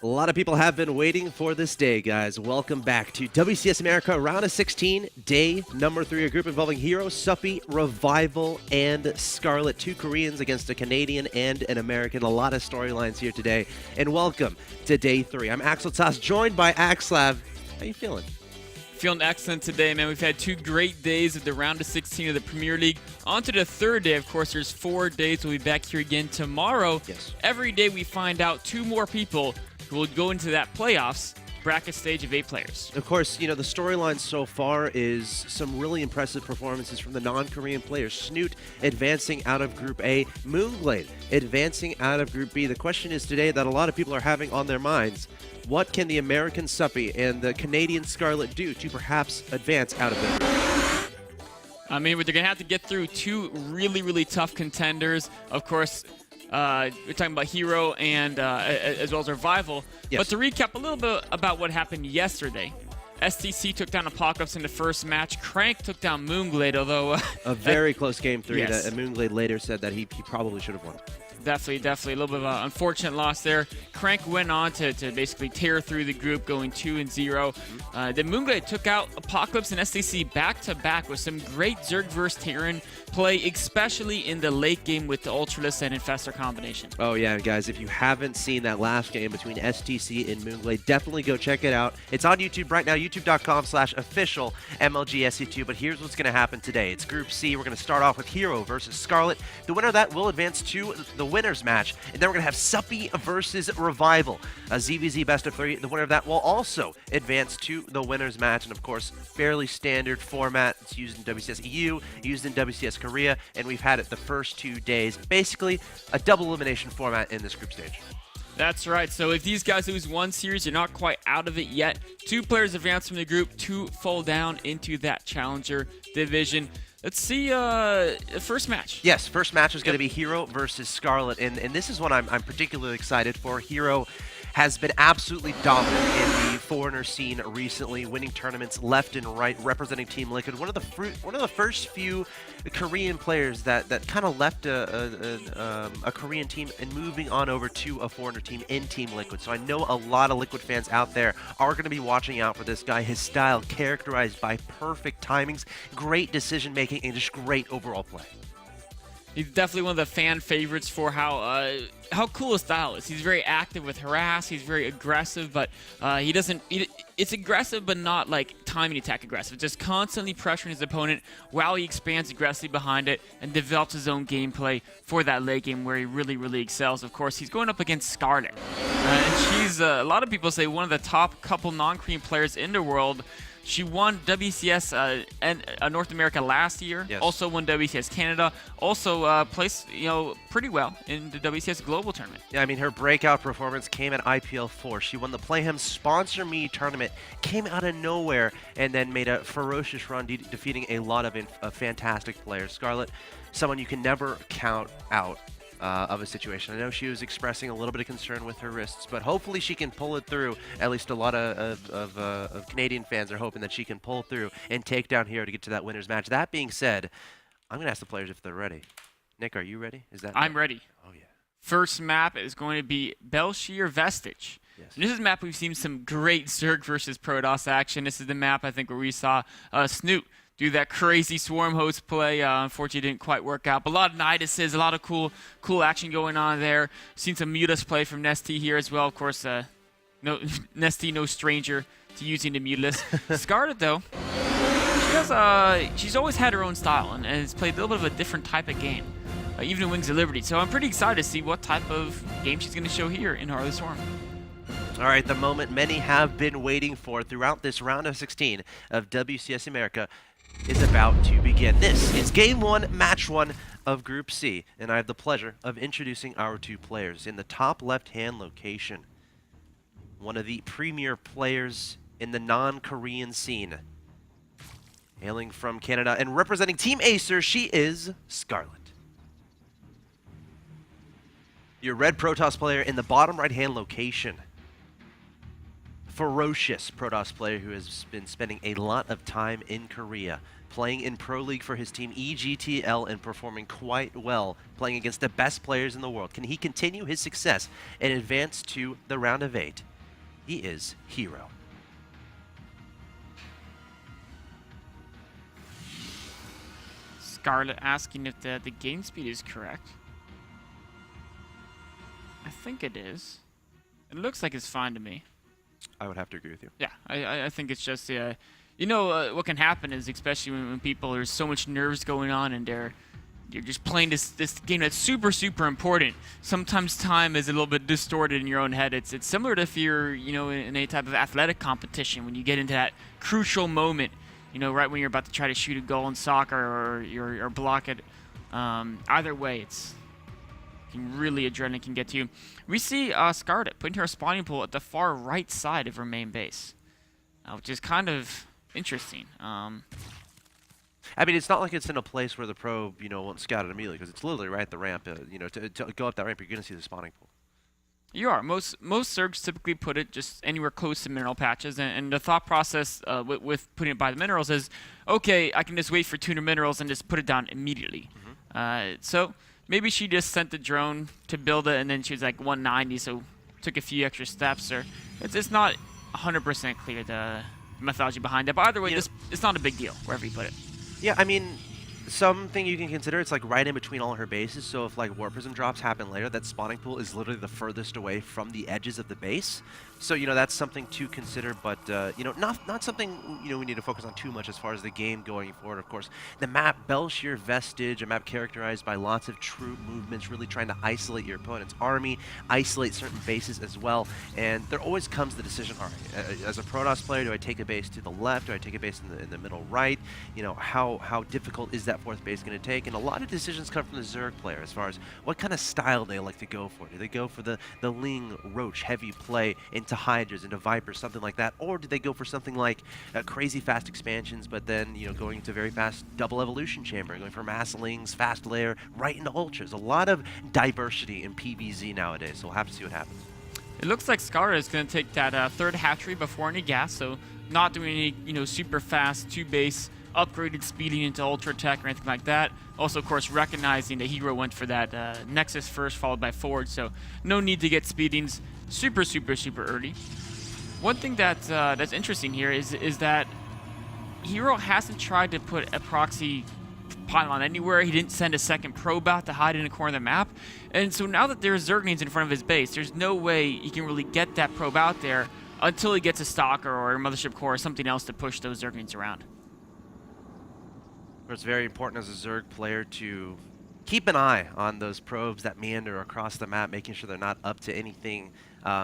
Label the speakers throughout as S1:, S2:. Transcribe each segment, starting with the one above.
S1: A lot of people have been waiting for this day, guys. Welcome back to WCS America Round of 16, day number 3, a group involving Hero, Suppy, Revival, and Scarlett. 2 Koreans against a Canadian and an American. A lot of storylines here today. And welcome to day 3. I'm Axel Toss, joined by Axlav. How you feeling?
S2: Feeling excellent today, man. We've had 2 great days of the round of 16 of the Premier League. On to the 3rd day, of course. There's 4 days. We'll be back here again tomorrow.
S1: Yes.
S2: Every day we find out 2 more people who will go into that playoffs bracket stage of 8 players.
S1: Of course, you know, the storyline so far is some really impressive performances from the non-Korean players. Snoot advancing out of Group A, Moonglade advancing out of Group B. The question is today that a lot of people are having on their minds, what can the American Suppy and the Canadian Scarlett do to perhaps advance out of their group?
S2: I mean, they're going to have to get through 2 really, really tough contenders. Of course, we're talking about Hero and as well as Revival.
S1: Yes.
S2: But to recap a little bit about what happened yesterday, STC took down Apocalypse in the first match. Crank took down Moonglade, although
S1: a very close game 3
S2: yes.
S1: that Moonglade later said that he probably should have won.
S2: Definitely. A little bit of an unfortunate loss there. Crank went on to basically tear through the group, going 2-0. Then Moonglade took out Apocalypse and STC back-to-back with some great Zerg vs. Terran play, especially in the late game with the Ultralisk and Infestor combination.
S1: Oh, yeah, guys, if you haven't seen that last game between STC and Moonglade, definitely go check it out. It's on YouTube right now, youtube.com/official MLGSC2. But here's what's going to happen today. It's Group C. We're going to start off with Hero versus Scarlett. The winner of that will advance to the winners match, and then we're going to have Suppy versus Revival. A ZVZ best of 3. The winner of that will also advance to the winners match, and of course, fairly standard format. It's used in WCS EU, used in WCS Korea, and we've had it the first 2 days. Basically, a double elimination format in this group stage.
S2: That's right. So if these guys lose 1 series, you're not quite out of it yet. 2 players advance from the group, 2 fall down into that Challenger division. Let's see the first match.
S1: Yes, first match is going to be Hero versus Scarlett, and this is what I'm particularly excited for. Hero has been absolutely dominant in the foreigner scene recently, winning tournaments left and right, representing Team Liquid. One of the first few Korean players that kind of left a Korean team and moving on over to a foreigner team in Team Liquid. So I know a lot of Liquid fans out there are going to be watching out for this guy. His style characterized by perfect timings, great decision making, and just great overall play.
S2: He's definitely one of the fan favorites for how cool his style is. He's very active with harass. He's very aggressive, but he doesn't. It's aggressive, but not like timing attack aggressive. Just constantly pressuring his opponent while he expands aggressively behind it and develops his own gameplay for that late game where he really, really excels. Of course, he's going up against Scarlett, and she's a lot of people say one of the top couple non-Korean players in the world. She won WCS and North America last year.
S1: Yes. Also
S2: Also won WCS Canada. Also placed pretty well in the WCS Global Tournament.
S1: Yeah, I mean, her breakout performance came at IPL 4. She won the Playhem Sponsor Me tournament, came out of nowhere, and then made a ferocious run, defeating a lot of fantastic players. Scarlett, someone you can never count out of a situation. I know she was expressing a little bit of concern with her wrists, but hopefully she can pull it through. At least a lot of Canadian fans are hoping that she can pull through and take down Hero to get to that winner's match. That being said, I'm going to ask the players if they're ready. Nick, are you ready?
S2: I'm ready.
S1: Oh, yeah.
S2: First map is going to be Belshir Vestige.
S1: Yes.
S2: And this is a map we've seen some great Zerg versus Protoss action. This is the map, I think, where we saw Snoot do that crazy swarm host play. Unfortunately, didn't quite work out. But a lot of Niduses, a lot of cool action going on there. Seen some Mutas play from Nesty here as well. Of course, Nesty, no stranger to using the Mutas. Scarlett, though, she's always had her own style and has played a little bit of a different type of game, even in Wings of Liberty. So I'm pretty excited to see what type of game she's going to show here in Heart of the Storm.
S1: All right, the moment many have been waiting for throughout this round of 16 of WCS America is about to begin. This is Game 1, Match 1 of Group C, and I have the pleasure of introducing our 2 players. In the top left-hand location, one of the premier players in the non-Korean scene. Hailing from Canada and representing Team Acer, she is Scarlett. Your red Protoss player in the bottom right-hand location. Ferocious Protoss player who has been spending a lot of time in Korea, playing in Pro League for his team EGTL and performing quite well, playing against the best players in the world. Can he continue his success and advance to the round of 8? He is Hero.
S2: Scarlett asking if the game speed is correct. I think it is. It looks like it's fine to me.
S1: I would have to agree with you.
S2: Yeah, I think it's just, you know, what can happen is, especially when people, there's so much nerves going on and you're just playing this game that's super, super important. Sometimes time is a little bit distorted in your own head. It's similar to if you're, you know, in any type of athletic competition, when you get into that crucial moment, you know, right when you're about to try to shoot a goal in soccer or block it. Either way, it's really adrenaline can get to you. We see Scarlett putting her spawning pool at the far right side of her main base, which is kind of interesting.
S1: I mean, it's not like it's in a place where the probe, you know, won't scout it immediately, because it's literally right at the ramp. You know, to go up that ramp, you're going to see the spawning pool.
S2: You are. Most Zergs typically put it just anywhere close to mineral patches, and the thought process with putting it by the minerals is, okay, I can just wait for 200 minerals and just put it down immediately. So maybe she just sent the drone to build it, and then she was like 190, so took a few extra steps. Or it's not 100% clear the methodology behind it. But either way, it's not a big deal wherever you put it.
S1: Yeah, I mean, something you can consider, it's like right in between all her bases, so if like War Prism drops happen later, that spawning pool is literally the furthest away from the edges of the base. So, you know, that's something to consider, but, you know, not something, you know, we need to focus on too much as far as the game going forward, of course. The map, Belshir Vestige, a map characterized by lots of troop movements, really trying to isolate your opponent's army, isolate certain bases as well, and there always comes the decision, all right, as a Protoss player, do I take a base to the left, do I take a base in the middle right? You know, how difficult is that fourth base going to take? And a lot of decisions come from the Zerg player as far as what kind of style they like to go for. Do they go for the Ling, Roach, heavy play into Hydras, into Vipers, something like that? Or do they go for something like crazy fast expansions, but then, you know, going into very fast double evolution chamber, going for Masslings, fast layer, right into Ultras? A lot of diversity in PvZ nowadays, so we'll have to see what happens.
S2: It looks like Scarlett is going to take that third hatchery before any gas, so not doing any, you know, super fast 2-base upgraded speeding into Ultra Tech or anything like that. Also, of course, recognizing that Hero went for that Nexus first, followed by Forward, so no need to get speedings super, super, super early. One thing that's interesting here is that Hero hasn't tried to put a proxy pylon anywhere. He didn't send a second probe out to hide in a corner of the map. And so now that there's Zerglings in front of his base, there's no way he can really get that probe out there until he gets a Stalker or a Mothership Core or something else to push those Zerglings around.
S1: It's very important as a Zerg player to keep an eye on those probes that meander across the map, making sure they're not up to anything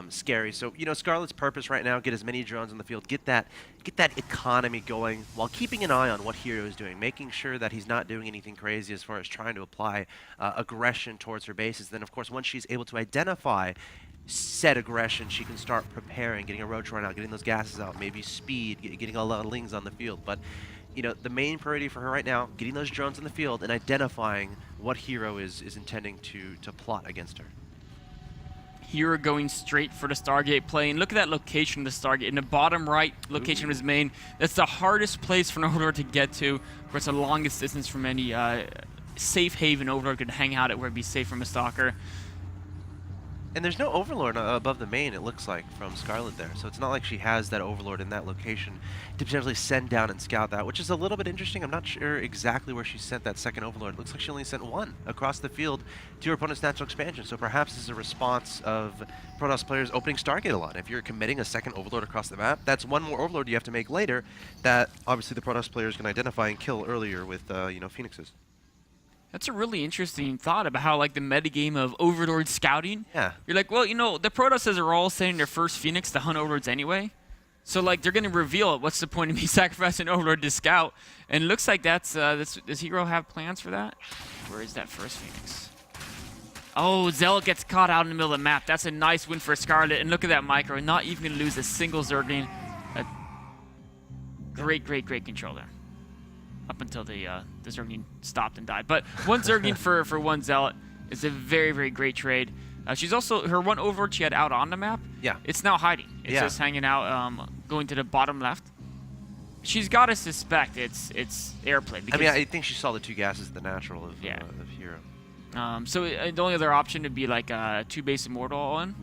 S1: scary. So, you know, Scarlett's purpose right now, get as many drones on the field, get that economy going while keeping an eye on what Hero is doing, making sure that he's not doing anything crazy as far as trying to apply aggression towards her bases. Then, of course, once she's able to identify said aggression, she can start preparing, getting a Roach run out, getting those gases out, maybe speed, getting a lot of Lings on the field. But, you know, the main priority for her right now, getting those drones in the field and identifying what Hero is intending to plot against her.
S2: Hero going straight for the Stargate play, and look at that location of the Stargate in the bottom right location of his main. That's the hardest place for an Overlord to get to. Of course, the longest distance from any safe haven Overlord could hang out at where it'd be safe from a Stalker.
S1: And there's no Overlord above the main, it looks like, from Scarlett there. So it's not like she has that Overlord in that location to potentially send down and scout that, which is a little bit interesting. I'm not sure exactly where she sent that second Overlord. It looks like she only sent one across the field to her opponent's natural expansion. So perhaps this is a response of Protoss players opening Stargate a lot. If you're committing a second Overlord across the map, that's one more Overlord you have to make later that obviously the Protoss players can identify and kill earlier with, you know, Phoenixes.
S2: That's a really interesting thought about how, like, the metagame of Overlord scouting.
S1: Yeah. You're
S2: like, well, you know, the Protosses are all sending their first Phoenix to hunt Overlords anyway. So, like, they're going to reveal it. What's the point of me sacrificing Overlord to scout? And it looks like does Hero have plans for that? Where is that first Phoenix? Oh, Zealot gets caught out in the middle of the map. That's a nice win for Scarlett. And look at that micro. Not even going to lose a single Zergling. Great, great, great control there. Up until the Zergling stopped and died. But one Zergling for one Zealot is a very, very great trade. She's also, her one Overlord she had out on the map,
S1: yeah,
S2: it's now hiding. It's just hanging out, going to the bottom left. She's got to suspect it's airplay.
S1: I mean, I think she saw the two gases at the natural of Hero.
S2: So the only other option would be like a 2-base Immortal all in.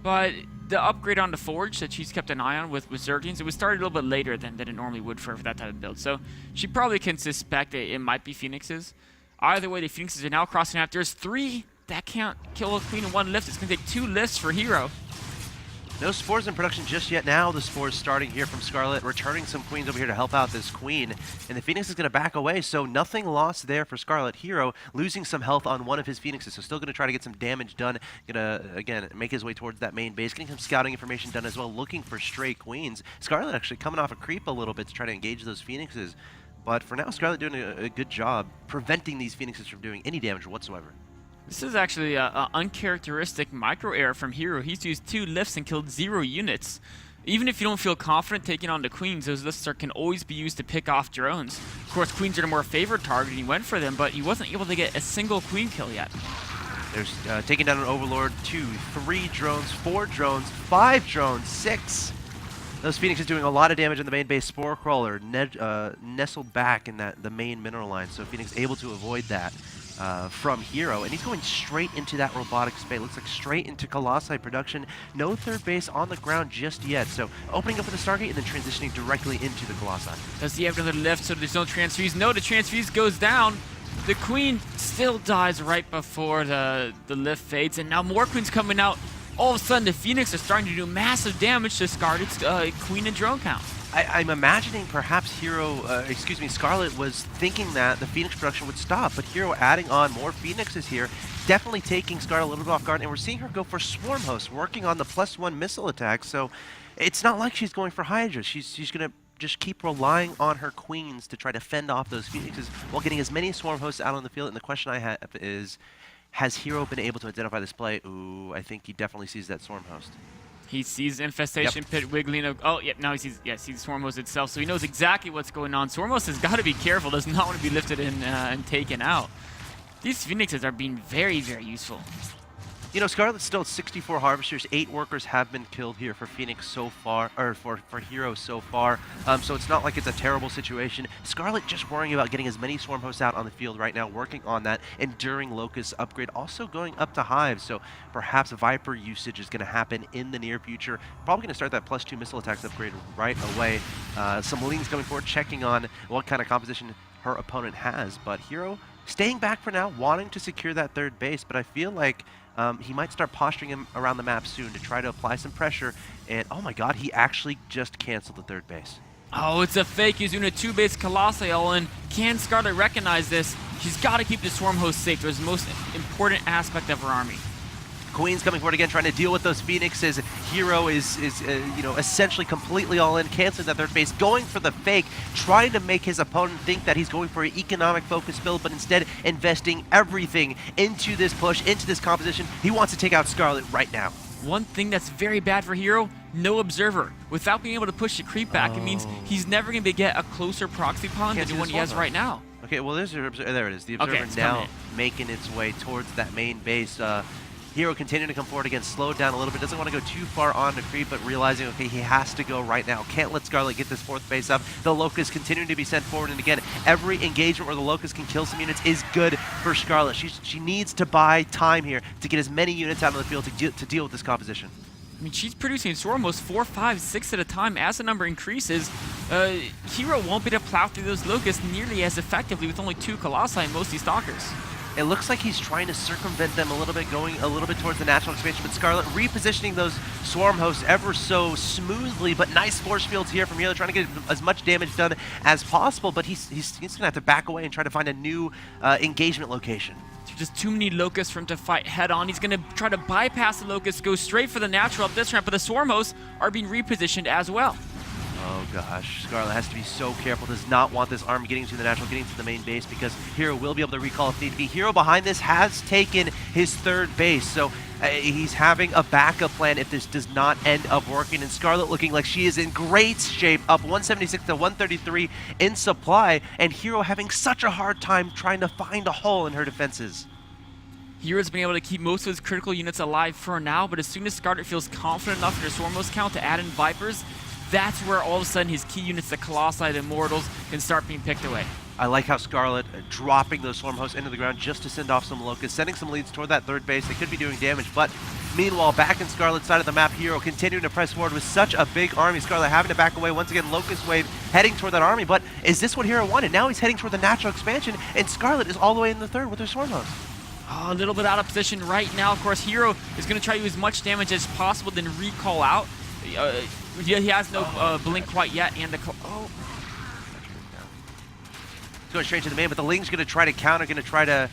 S2: But the upgrade on the Forge that she's kept an eye on with Zerglings, it was started a little bit later than it normally would for that type of build. So she probably can suspect it might be Phoenixes. Either way, the Phoenixes are now crossing out. There's 3 that can't kill a Queen in 1 lift. It's going to take 2 lifts for Hero.
S1: No spores in production just yet. Now the spores starting here from Scarlett, returning some queens over here to help out this queen. And the Phoenix is going to back away, so nothing lost there for Scarlett. Hero losing some health on one of his Phoenixes, so still going to try to get some damage done. Going to, again, make his way towards that main base, getting some scouting information done as well, looking for stray queens. Scarlett actually coming off a creep a little bit to try to engage those Phoenixes. But for now, Scarlett doing a good job preventing these Phoenixes from doing any damage whatsoever.
S2: This is actually an uncharacteristic micro error from Hero. He's used 2 lifts and killed 0 units. Even if you don't feel confident taking on the queens, those lifts can always be used to pick off drones. Of course, queens are the more favored target, and he went for them, but he wasn't able to get a single queen kill yet.
S1: There's taking down an Overlord, 2, 3 drones, 4 drones, 5 drones, 6. Those Phoenixes doing a lot of damage on the main base. Spore Crawler nestled back in the main mineral line, so Phoenix able to avoid that. From Hero, and he's going straight into that robotic space. Looks like straight into Colossi production. No third base on the ground just yet, so opening up with the Stargate and then transitioning directly into the Colossi.
S2: Does he have another lift so there's no transfuse? No, the transfuse goes down. The queen still dies right before the lift fades, and now more queens coming out. All of a sudden, the Phoenix are starting to do massive damage to Scarlett's queen and drone count.
S1: I'm imagining perhaps Scarlett was thinking that the Phoenix production would stop, but Hero adding on more Phoenixes here, definitely taking Scarlett a little bit off guard, and we're seeing her go for Swarm Host, working on the +1 missile attack, so it's not like she's going for Hydra. She's going to just keep relying on her queens to try to fend off those Phoenixes while getting as many Swarm Hosts out on the field, and the question I have is, has Hero been able to identify this play? Ooh, I think he definitely sees that Swarm Host.
S2: He sees Infestation Pit wiggling. Oh, yep, now he sees Swarmos itself, so he knows exactly what's going on. Swarmos has got to be careful, does not want to be lifted and taken out. These Phoenixes are being very, very useful.
S1: You know, Scarlett's still at 64 Harvesters. 8 workers have been killed here for Phoenix so far, or for Hero so far. So it's not like it's a terrible situation. Scarlett just worrying about getting as many Swarm Hosts out on the field right now, working on that Enduring Locust upgrade, also going up to Hive. So perhaps Viper usage is going to happen in the near future. Probably going to start that +2 missile attacks upgrade right away. Some Lings coming forward, checking on what kind of composition her opponent has. But Hero staying back for now, wanting to secure that third base. But I feel like he might start posturing him around the map soon to try to apply some pressure. And oh my god, he actually just canceled the third base.
S2: Oh, it's a fake. He's doing a 2-base Colossi all in. Can Scarlett recognize this? She's got to keep the Swarm Host safe. It was the most important aspect of her army.
S1: Queen's coming forward again, trying to deal with those Phoenixes. Hero is essentially completely all in, canceling that third base, going for the fake, trying to make his opponent think that he's going for an economic focus build, but instead investing everything into this push, into this composition. He wants to take out Scarlett right now.
S2: One thing that's very bad for Hero, no Observer. Without being able to push the creep back, it means he's never going to get a closer proxy pawn than the one he has right now.
S1: Okay, well, there it is. The Observer now making its way towards that main base. Hero continuing to come forward again, slowed down a little bit, doesn't want to go too far on the creep, but realizing, okay, he has to go right now. Can't let Scarlett get this fourth base up. The Locust continuing to be sent forward, and again, every engagement where the Locust can kill some units is good for Scarlett. She needs to buy time here to get as many units out on the field to deal with this composition.
S2: I mean, she's producing Swarmos 4, 5, 6 at a time. As the number increases, Hero won't be able to plow through those Locusts nearly as effectively with only 2 Colossi and mostly Stalkers.
S1: It looks like he's trying to circumvent them a little bit, going a little bit towards the natural expansion, but Scarlett repositioning those Swarm Hosts ever so smoothly, but nice force fields here from Hero, trying to get as much damage done as possible, but he's going to have to back away and try to find a new engagement location.
S2: Just too many Locusts for him to fight head-on. He's going to try to bypass the Locusts, go straight for the natural up this ramp, but the Swarm Hosts are being repositioned as well.
S1: Oh gosh, Scarlett has to be so careful, does not want this army getting to the natural, getting to the main base, because Hero will be able to recall if need be. Hero behind this has taken his third base, so he's having a backup plan if this does not end up working, and Scarlett looking like she is in great shape, up 176 to 133 in supply, and Hero having such a hard time trying to find a hole in her defenses.
S2: Hero's been able to keep most of his critical units alive for now, but as soon as Scarlett feels confident enough in her Swarmos count to add in Vipers, that's where all of a sudden his key units, the Colossi, the Immortals, can start being picked away.
S1: I like how Scarlett dropping those Swarm Hosts into the ground just to send off some Locusts, sending some leads toward that third base. They could be doing damage, but meanwhile, back in Scarlett's side of the map, Hero continuing to press forward with such a big army. Scarlett having to back away. Once again, Locust Wave heading toward that army, but is this what Hero wanted? Now he's heading toward the natural expansion, and Scarlett is all the way in the third with her Swarm Hosts.
S2: Oh, a little bit out of position right now. Of course, Hero is going to try to do as much damage as possible, then recall out. He has no blink quite yet, and the...
S1: Going straight to the main, but the Ling's going to try to counter, going to try to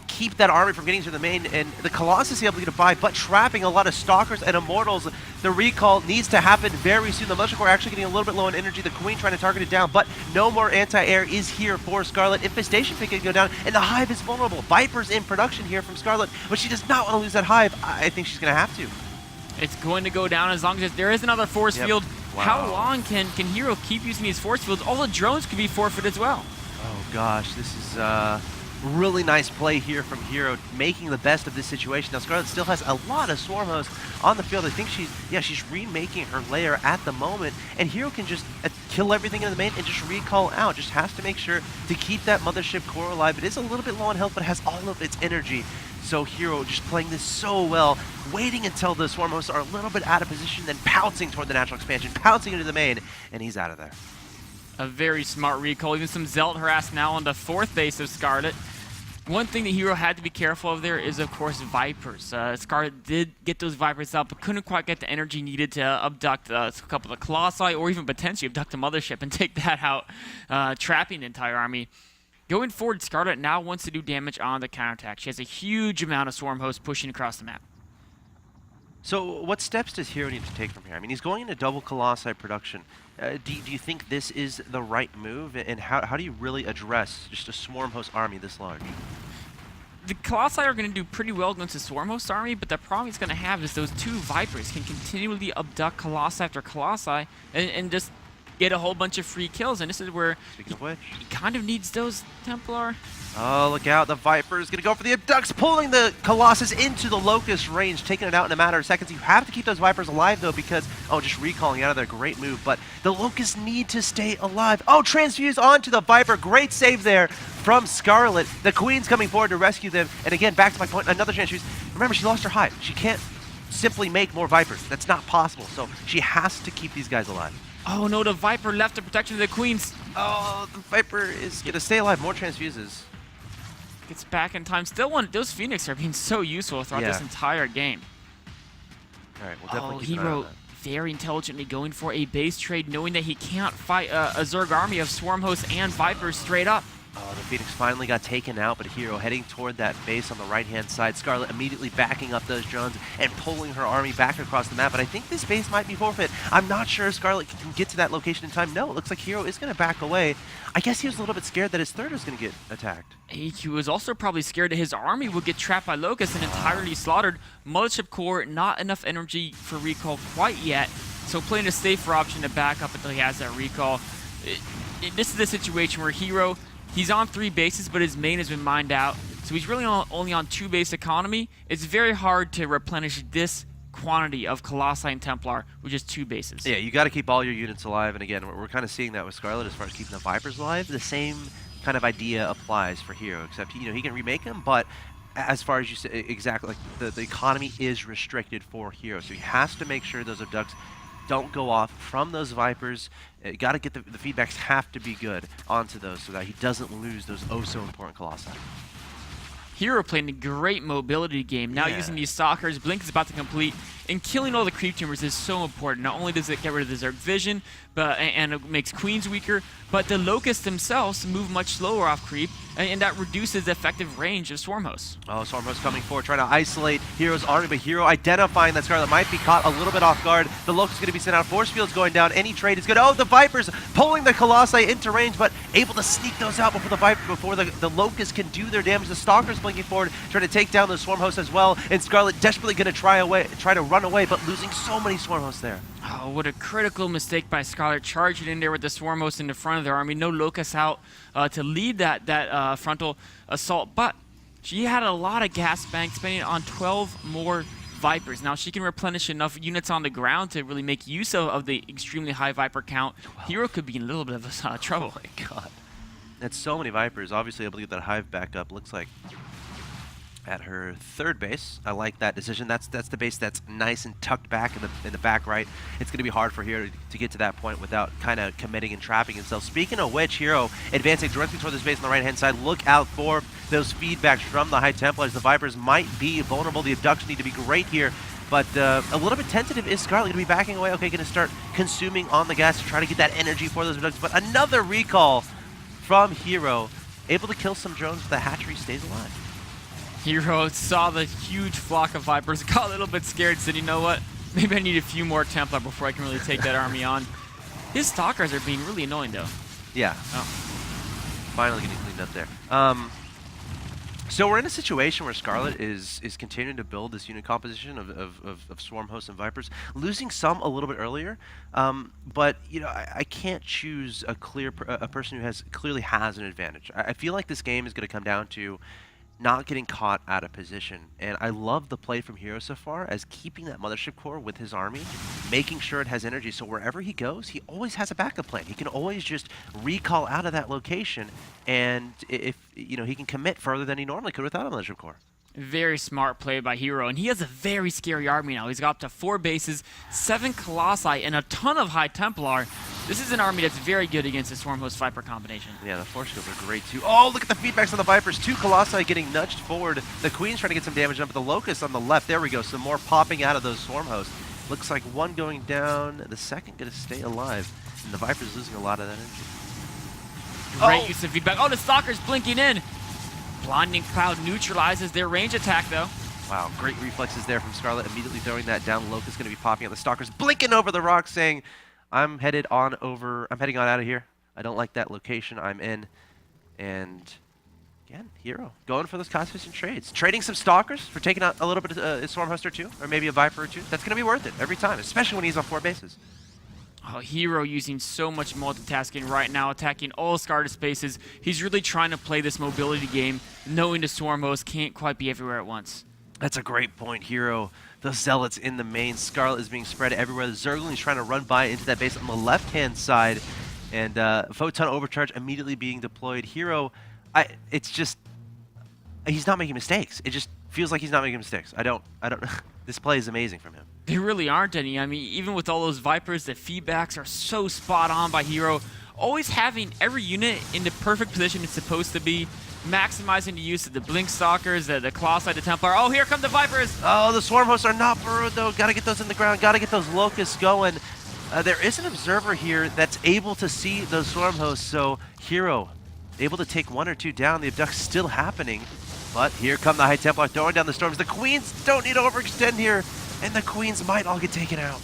S1: keep that army from getting to the main, and the Colossus is able to get a buy, but trapping a lot of Stalkers and Immortals. The recall needs to happen very soon. The Militia Core actually getting a little bit low on energy. The Queen trying to target it down, but no more anti-air is here for Scarlett. Infestation Pit can go down, and the Hive is vulnerable. Viper's in production here from Scarlett, but she does not want to lose that Hive. I think she's going to have to.
S2: It's going to go down as long as there is another force field.
S1: Wow.
S2: How long can Hero keep using these force fields? All the drones could be forfeit as well.
S1: Oh gosh, this is really nice play here from Hero, making the best of this situation. Now Scarlett still has a lot of Swarm Hosts on the field. I think she's remaking her lair at the moment, and Hero can just kill everything in the main and just recall out. Just has to make sure to keep that Mothership Core alive. It is a little bit low on health, but has all of its energy. So Hero just playing this so well, waiting until the Swarm Hosts are a little bit out of position, then pouncing toward the natural expansion, pouncing into the main, and he's out of there.
S2: A very smart recall. Even some Zealot harass now on the fourth base of Scarlett. One thing that Hero had to be careful of there is, of course, Vipers. Scarlett did get those Vipers out, but couldn't quite get the energy needed to abduct a couple of the Colossi, or even potentially abduct a Mothership and take that out, trapping the entire army. Going forward, Scarlett now wants to do damage on the counterattack. She has a huge amount of Swarm Hosts pushing across the map.
S1: So what steps does Hero need to take from here? I mean, he's going into double Colossi production. Do you think this is the right move? And how do you really address just a Swarm Host army this large?
S2: The Colossi are going to do pretty well against the Swarm Host army, but the problem he's going to have is those two Vipers can continually abduct Colossi after Colossi and just get a whole bunch of free kills. And this is where
S1: Speaking of which,
S2: he kind of needs those Templar.
S1: Oh, look out. The Viper is going to go for the abducts, pulling the Colossus into the Locust range, taking it out in a matter of seconds. You have to keep those Vipers alive, though, because, oh, just recalling out of there. Great move. But the Locusts need to stay alive. Oh, transfuse onto the Viper. Great save there from Scarlett. The Queen's coming forward to rescue them. And again, back to my point, another transfuse. Remember, she lost her Hive. She can't simply make more Vipers. That's not possible. So she has to keep these guys alive.
S2: Oh, no, the Viper left the protection of the Queens.
S1: Oh, the Viper is going to stay alive. More transfuses.
S2: Gets back in time. Still one. Those Phoenix are being so useful throughout this entire game.
S1: All right, we'll definitely keep an eye on
S2: Hero
S1: that.
S2: very intelligently going for a base trade, knowing that he can't fight a Zerg army of Swarm Hosts and Vipers straight up.
S1: Oh, the Phoenix finally got taken out, but Hero heading toward that base on the right-hand side. Scarlett immediately backing up those drones and pulling her army back across the map. But I think this base might be forfeit. I'm not sure if Scarlett can get to that location in time. No, it looks like Hero is going to back away. I guess he was a little bit scared that his third was going to get attacked.
S2: He was also probably scared that his army would get trapped by Locusts and entirely slaughtered. Mothership Core, not enough energy for recall quite yet, so playing a safer option to back up until he has that recall. This is a situation where Hero, he's on 3 bases, but his main has been mined out, so he's really only on 2 base economy. It's very hard to replenish this quantity of Colossi and Templar with just 2 bases.
S1: Yeah, you got to keep all your units alive, and again, we're kind of seeing that with Scarlett as far as keeping the Vipers alive. The same kind of idea applies for Hero, except he can remake them, but as far as you say, exactly, like the economy is restricted for Hero, so he has to make sure those abducts don't go off from those Vipers. Got to get the feedbacks have to be good onto those so that he doesn't lose those oh so important Colossi.
S2: Hero playing a great mobility game. Now using these Stalkers, Blink is about to complete, and killing all the creep tumors is so important. Not only does it get rid of the Zerg vision, and it makes Queens weaker, but the Locusts themselves move much slower off creep, and that reduces the effective range of Swarm Hosts.
S1: Oh, Swarm Host coming forward, trying to isolate Hero's army, but Hero identifying that Scarlett might be caught a little bit off guard. The Locust is going to be sent out. Force field's going down. Any trade is good. Oh, the Vipers pulling the Colossi into range, but able to sneak those out before the Locust can do their damage. The Stalker's blinking forward, trying to take down the Swarm Hosts as well, and Scarlett desperately going to try to run away, but losing so many Swarm Hosts there.
S2: Oh, what a critical mistake by Scarlett, charging in there with the Swarm Hosts in the front of their army. No Locusts out to lead that frontal assault, but she had a lot of gas bank, spending on 12 more Vipers. Now she can replenish enough units on the ground to really make use of the extremely high Viper count. Hero could be in a little bit of trouble.
S1: Oh my god. That's so many Vipers. Obviously able to get that Hive back up. Looks like at her third base. I like that decision. That's the base that's nice and tucked back in the back right. It's going to be hard for Hero to get to that point without kind of committing and trapping himself. Speaking of which, Hero advancing directly toward this base on the right-hand side. Look out for those feedbacks from the High Templars. The Vipers might be vulnerable. The abductions need to be great here. But a little bit tentative. Is Scarlett going to be backing away? Okay, going to start consuming on the gas to try to get that energy for those abductions. But another recall from Hero. Able to kill some drones, but the hatchery stays alive.
S2: Hero saw the huge flock of Vipers, got a little bit scared, said, you know what, maybe I need a few more Templar before I can really take that army on. His Stalkers are being really annoying, though.
S1: Yeah.
S2: Oh.
S1: Finally getting cleaned up there. So we're in a situation where Scarlett is continuing to build this unit composition of Swarm Hosts and Vipers, losing some a little bit earlier, but you know I can't choose a person who clearly has an advantage. I feel like this game is going to come down to not getting caught out of position, and I love the play from Hero so far as keeping that mothership core with his army, making sure it has energy, so wherever he goes, he always has a backup plan. He can always just recall out of that location, and if you know he can commit further than he normally could without a mothership core.
S2: Very smart play by Hero, and he has a very scary army now. He's got up to 4 bases, 7 Colossi, and a ton of High Templar. This is an army that's very good against the Swarm Host Viper combination.
S1: Yeah, the Force Scope are great too. Oh, look at the feedbacks on the Vipers. 2 Colossi getting nudged forward. The Queen's trying to get some damage done, but the Locust on the left. There we go. Some more popping out of those Swarm Hosts. Looks like one going down, the second going to stay alive, and the Viper's losing a lot of that energy.
S2: Great use of feedback. Oh, the Stalker's blinking in. Blinding Cloud neutralizes their range attack, though.
S1: Wow, great reflexes there from Scarlett, immediately throwing that down. Locust going to be popping out. The Stalker's blinking over the rock, saying, I'm heading on out of here. I don't like that location I'm in. And again, Hero going for those cost-efficient trades. Trading some Stalkers for taking out a little bit of a Swarm Host or 2, or maybe a Viper or 2. That's going to be worth it every time, especially when he's on 4 bases.
S2: Oh, Hero using so much multitasking right now, attacking all Scarlet spaces. He's really trying to play this mobility game, knowing the Swarm Host can't quite be everywhere at once.
S1: That's a great point, Hero. The Zealots in the main. Scarlet is being spread everywhere. The Zergling's trying to run by into that base on the left-hand side. And Photon Overcharge immediately being deployed. Hero, it's just, he's not making mistakes. It just feels like he's not making mistakes. I don't this play is amazing from him.
S2: There really aren't any. I mean, even with all those Vipers, the feedbacks are so spot on by Hero. Always having every unit in the perfect position it's supposed to be. Maximizing the use of the Blink Stalkers, the Colossi, the Templar. Oh, here come the Vipers!
S1: Oh, the Swarm Hosts are not burrowed, though. Got to get those in the ground. Got to get those Locusts going. There is an Observer here that's able to see those Swarm Hosts, so Hero able to take 1 or 2 down. The abduct's still happening, but here come the High Templar throwing down the Storms. The Queens don't need to overextend here, and the Queens might all get taken out.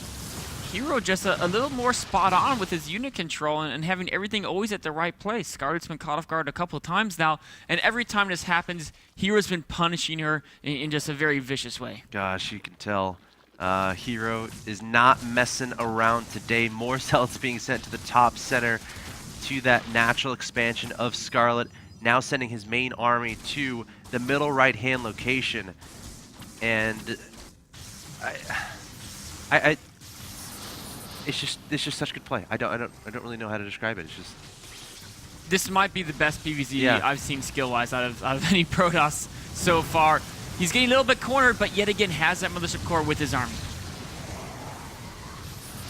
S2: Hero just a little more spot on with his unit control and having everything always at the right place. Scarlett's been caught off guard a couple of times now, and every time this happens, Hero's been punishing her in just a very vicious way.
S1: Gosh, you can tell Hero is not messing around today. More Zealots being sent to the top center to that natural expansion of Scarlett, now sending his main army to the middle right-hand location. And it's just such good play. I don't really know how to describe it. It's just,
S2: this might be the best PvZ I've seen skill-wise out of any Protoss so far. He's getting a little bit cornered, but yet again has that mothership core with his army.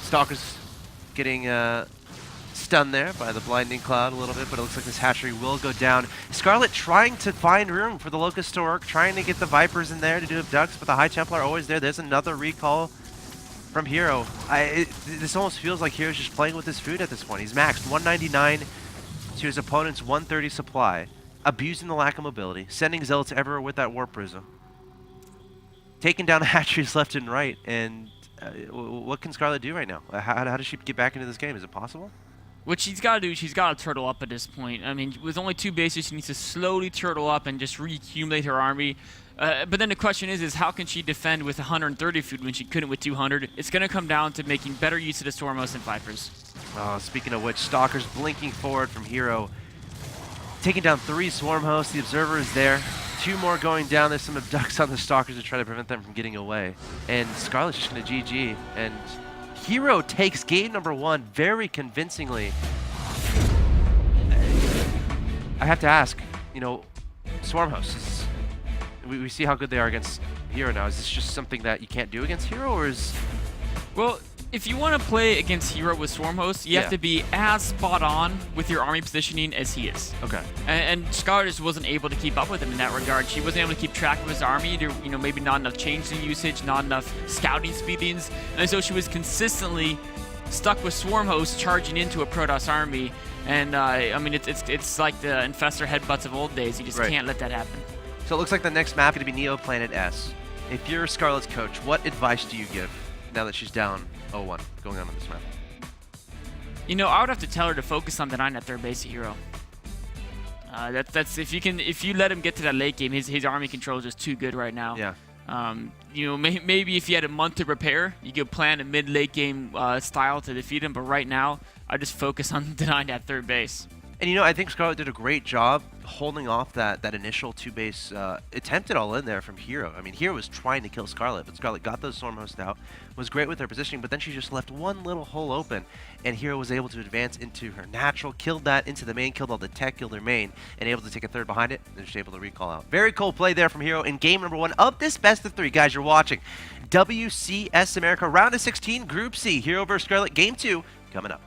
S1: Stalker's getting stunned there by the blinding cloud a little bit, but it looks like this hatchery will go down. Scarlett trying to find room for the Locust to work, trying to get the Vipers in there to do abducts, but the High Templar are always there. There's another recall from Hero. This almost feels like Hero's just playing with his food at this point. He's maxed 199 to his opponent's 130 supply, abusing the lack of mobility, sending Zealots everywhere with that Warp Prism, taking down the hatcheries left and right, and what can Scarlett do right now? How does she get back into this game? Is it possible?
S2: What she's got to do, she's got to turtle up at this point. I mean, with only 2 bases, she needs to slowly turtle up and just reaccumulate her army. But then the question is how can she defend with 130 food when she couldn't with 200? It's going to come down to making better use of the Storm Hosts and Vipers.
S1: Speaking of which, Stalker's blinking forward from Hero, taking down 3 Swarm Hosts. The Observer is there. 2 more going down. There's some abducts on the Stalkers to try to prevent them from getting away. And Scarlett's just going to GG. And Hero takes game number 1 very convincingly. I have to ask, you know, Swarm Hosts, we see how good they are against Hero now. Is this just something that you can't do against Hero, or is...
S2: Well, if you want to play against Hero with Swarm Hosts, you have to be as spot on with your army positioning as he is.
S1: Okay.
S2: And Scarlett just wasn't able to keep up with him in that regard. She wasn't able to keep track of his army. There, you know, maybe not enough changing usage, not enough scouting speedings, and so she was consistently stuck with Swarm Hosts charging into a Protoss army. And I mean, it's like the Infestor headbutts of old days. You just can't let that happen.
S1: So it looks like the next map is going to be Neo Planet S. If you're Scarlett's coach, what advice do you give now that she's down 0-1 going on this map?
S2: You know, I would have to tell her to focus on denying that third base of Hero. That's if you let him get to that late game, his army control is just too good right now.
S1: Yeah.
S2: You know, maybe if you had a month to prepare, you could plan a mid-late game style to defeat him. But right now, I just focus on denying that third base.
S1: And you know, I think Scarlett did a great job holding off that initial two-base attempt it all in there from Hero. I mean, Hero was trying to kill Scarlett, but Scarlett got those Storm Hosts out, was great with her positioning, but then she just left one little hole open, and Hero was able to advance into her natural, killed that into the main, killed all the tech, killed her main, and able to take a third behind it, and just able to recall out. Very cool play there from Hero in game number 1 of this best of 3. Guys, you're watching WCS America Round of 16 Group C. Hero vs. Scarlett, game 2 coming up.